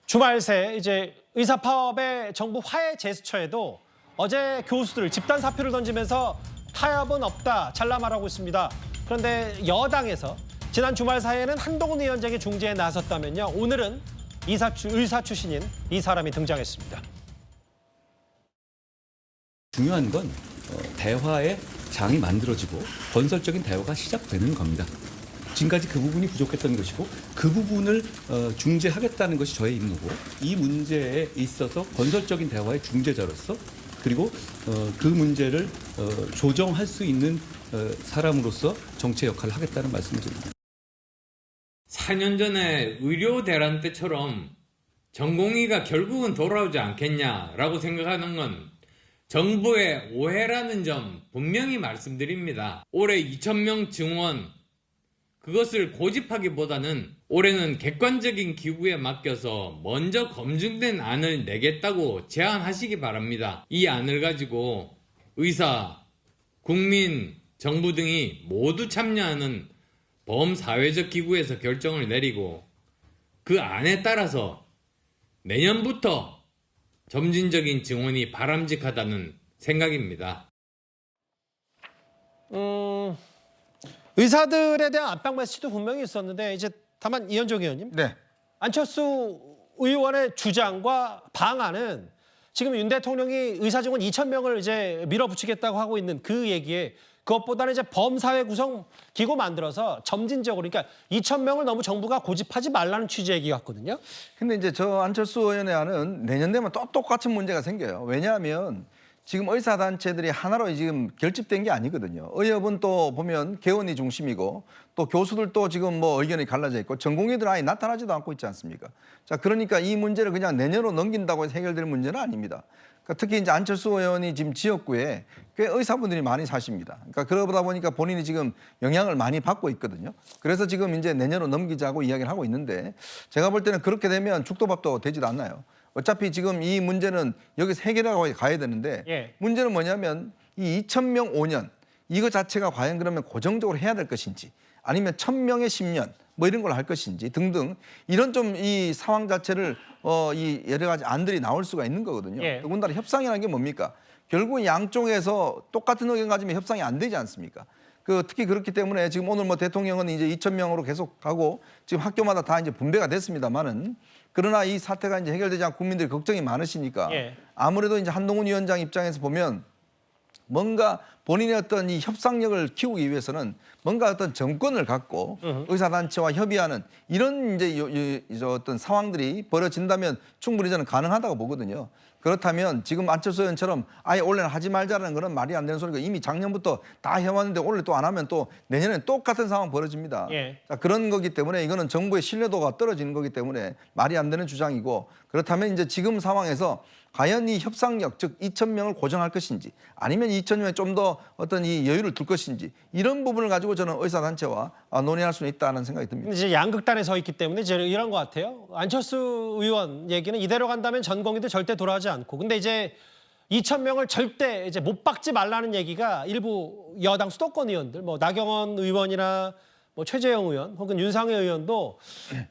주말 새 이제 의사 파업의 정부 화해 제스처에도 어제 교수들 집단 사표를 던지면서 타협은 없다 잘라 말하고 있습니다. 그런데 여당에서 지난 주말 사이에는 한동훈 위원장이 중재에 나섰다면요. 오늘은 의사 출신인 이 사람이 등장했습니다. 중요한 건 대화의 장이 만들어지고 건설적인 대화가 시작되는 겁니다. 지금까지 그 부분이 부족했던 것이고 그 부분을 중재하겠다는 것이 저의 임무고 이 문제에 있어서 건설적인 대화의 중재자로서 그리고 그 문제를 조정할 수 있는 사람으로서 정치 역할을 하겠다는 말씀을 드립니다. 4년 전에 의료 대란 때처럼 전공의가 결국은 돌아오지 않겠냐라고 생각하는 건 정부의 오해라는 점 분명히 말씀드립니다. 올해 2,000명 증원 그것을 고집하기보다는 올해는 객관적인 기구에 맡겨서 먼저 검증된 안을 내겠다고 제안하시기 바랍니다. 이 안을 가지고 의사, 국민, 정부 등이 모두 참여하는 범사회적 기구에서 결정을 내리고 그 안에 따라서 내년부터 점진적인 증원이 바람직하다는 생각입니다. 의사들에 대한 압박 메시지도 분명히 있었는데 이제 다만 이현정 의원님, 네. 안철수 의원의 주장과 방안은 지금 윤 대통령이 의사 증원 2,000명을 이제 밀어붙이겠다고 하고 있는 그 얘기에 그것보다는 이제 범사회 구성 기구 만들어서 점진적으로 그러니까 2,000명을 너무 정부가 고집하지 말라는 취지의 얘기 같거든요. 근데 이제 저 안철수 의원의 안은 내년 되면 또 똑같은 문제가 생겨요. 왜냐하면 지금 의사단체들이 하나로 지금 결집된 게 아니거든요. 의협은 또 보면 개원이 중심이고 또 교수들도 지금 뭐 의견이 갈라져 있고 전공의들은 아예 나타나지도 않고 있지 않습니까? 자, 그러니까 이 문제를 그냥 내년으로 넘긴다고 해서 해결될 문제는 아닙니다. 그러니까 특히 이제 안철수 의원이 지금 지역구에 꽤 의사분들이 많이 사십니다. 그러니까 그러다 보니까 본인이 지금 영향을 많이 받고 있거든요. 그래서 지금 이제 내년으로 넘기자고 이야기를 하고 있는데 제가 볼 때는 그렇게 되면 죽도 밥도 되지도 않나요? 어차피 지금 이 문제는 여기서 해결하고 가야 되는데 예. 문제는 뭐냐면 이 2,000명 5년 이거 자체가 과연 그러면 고정적으로 해야 될 것인지 아니면 1,000명에 10년 뭐 이런 걸 할 것인지 등등 이런 좀 이 상황 자체를 이 여러 가지 안들이 나올 수가 있는 거거든요. 예. 더군다나 협상이라는 게 뭡니까? 결국 양쪽에서 똑같은 의견 가지면 협상이 안 되지 않습니까? 특히 그렇기 때문에 지금 오늘 뭐 대통령은 이제 2,000명으로 계속 가고 지금 학교마다 다 이제 분배가 됐습니다만은 그러나 이 사태가 이제 해결되지 않고 국민들이 걱정이 많으시니까 예. 아무래도 이제 한동훈 위원장 입장에서 보면 뭔가 본인의 어떤 이 협상력을 키우기 위해서는 뭔가 어떤 정권을 갖고 의사단체와 협의하는 이런 이제 어떤 상황들이 벌어진다면 충분히 저는 가능하다고 보거든요. 그렇다면 지금 안철수 의원처럼 아예 올해는 하지 말자라는 그런 말이 안 되는 소리가 이미 작년부터 다 해왔는데 올해 또 안 하면 또 내년에 똑같은 상황 벌어집니다. 예. 자, 그런 거기 때문에 이거는 정부의 신뢰도가 떨어지는 거기 때문에 말이 안 되는 주장이고 그렇다면 이제 지금 상황에서 과연 이 협상력, 즉 2,000명을 고정할 것인지 아니면 2,000명에 좀 더 어떤 이 여유를 둘 것인지 이런 부분을 가지고 저는 의사단체와 논의할 수는 있다는 생각이 듭니다. 이제 양극단에 서 있기 때문에 이제 이런 것 같아요. 안철수 의원 얘기는 이대로 간다면 전공의들 절대 돌아오지 않고 근데 이제 2,000명을 절대 이제 못 박지 말라는 얘기가 일부 여당 수도권 의원들 뭐 나경원 의원이나 뭐 최재형 의원 혹은 윤상현 의원도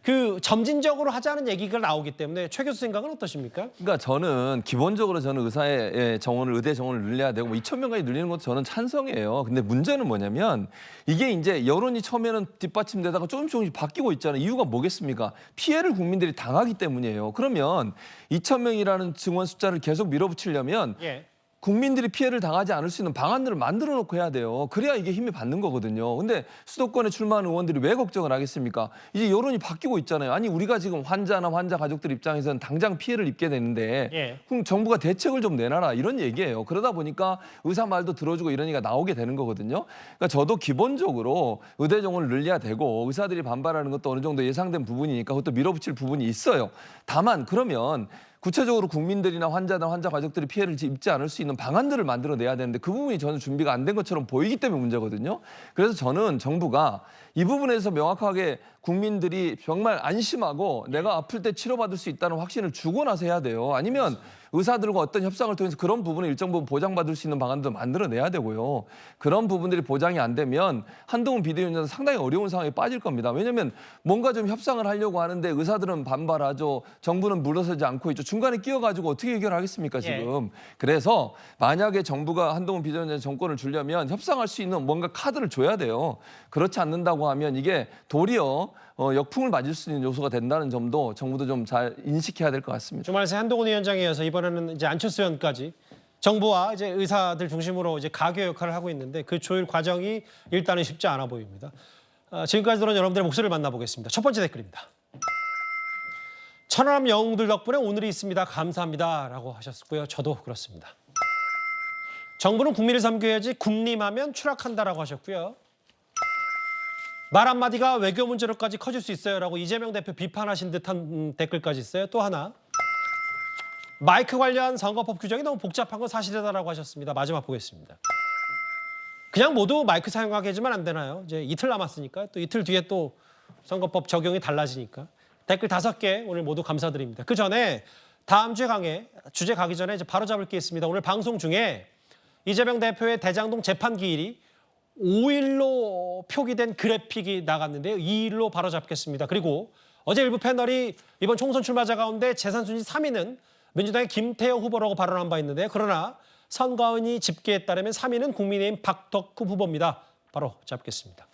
그 점진적으로 하자는 얘기가 나오기 때문에 최 교수 생각은 어떠십니까? 그러니까 저는 기본적으로 저는 의사의 정원을 의대 정원을 늘려야 되고 뭐 2,000명까지 늘리는 것도 저는 찬성이에요. 근데 문제는 뭐냐면 이게 이제 여론이 처음에는 뒷받침되다가 조금씩 바뀌고 있잖아요. 이유가 뭐겠습니까? 피해를 국민들이 당하기 때문이에요. 그러면 2,000명이라는 증원 숫자를 계속 밀어붙이려면 예. 국민들이 피해를 당하지 않을 수 있는 방안들을 만들어 놓고 해야 돼요. 그래야 이게 힘이 받는 거거든요. 근데 수도권에 출마하는 의원들이 왜 걱정을 하겠습니까? 이제 여론이 바뀌고 있잖아요. 아니 우리가 지금 환자나 환자 가족들 입장에서는 당장 피해를 입게 되는데 예. 그럼 정부가 대책을 좀 내놔라 이런 얘기예요. 그러다 보니까 의사 말도 들어주고 이런 얘기가 나오게 되는 거거든요. 그러니까 저도 기본적으로 의대 정원을 늘려야 되고 의사들이 반발하는 것도 어느 정도 예상된 부분이니까 그것도 밀어붙일 부분이 있어요. 다만 그러면 구체적으로 국민들이나 환자나 환자 가족들이 피해를 입지 않을 수 있는 방안들을 만들어내야 되는데 그 부분이 저는 준비가 안 된 것처럼 보이기 때문에 문제거든요. 그래서 저는 정부가 이 부분에서 명확하게 국민들이 정말 안심하고 내가 아플 때 치료받을 수 있다는 확신을 주고 나서 해야 돼요. 아니면 의사들과 어떤 협상을 통해서 그런 부분을 일정 부분 보장받을 수 있는 방안도 만들어내야 되고요. 그런 부분들이 보장이 안 되면 한동훈 비대위원장은 상당히 어려운 상황에 빠질 겁니다. 왜냐하면 뭔가 좀 협상을 하려고 하는데 의사들은 반발하죠. 정부는 물러서지 않고 있죠. 중간에 끼어가지고 어떻게 해결하겠습니까 지금. 그래서 만약에 정부가 한동훈 비대위원장 정권을 주려면 협상할 수 있는 뭔가 카드를 줘야 돼요. 그렇지 않는다고 하면 이게 도리어 역풍을 맞을 수 있는 요소가 된다는 점도 정부도 좀 잘 인식해야 될 것 같습니다. 주말 새 한동훈 위원장에 이어서 이번에는 이제 안철수 의원까지 정부와 이제 의사들 중심으로 이제 가교 역할을 하고 있는데 그 조율 과정이 일단은 쉽지 않아 보입니다. 지금까지 들은 여러분들의 목소리를 만나보겠습니다. 첫 번째 댓글입니다. 천안함 영웅들 덕분에 오늘이 있습니다. 감사합니다라고 하셨고요. 저도 그렇습니다. 정부는 국민을 섬겨야지 군림하면 추락한다라고 하셨고요. 말 한마디가 외교 문제로까지 커질 수 있어요라고 이재명 대표 비판하신 듯한 댓글까지 있어요. 또 하나. 마이크 관련 선거법 규정이 너무 복잡한 건 사실이다라고 하셨습니다. 마지막 보겠습니다. 그냥 모두 마이크 사용하게 해주면 안 되나요? 이제 이틀 남았으니까 또 이틀 뒤에 또 선거법 적용이 달라지니까. 댓글 5개 오늘 모두 감사드립니다. 그 전에 다음 주에 주제 가기 전에 이제 바로 잡을 게 있습니다. 오늘 방송 중에 이재명 대표의 대장동 재판 기일이 5일로 표기된 그래픽이 나갔는데요. 2일로 바로 잡겠습니다. 그리고 어제 일부 패널이 이번 총선 출마자 가운데 재산 순위 3위는 민주당의 김태형 후보라고 발언한 바 있는데요. 그러나 선관위 집계에 따르면 3위는 국민의힘 박덕흠 후보입니다. 바로 잡겠습니다.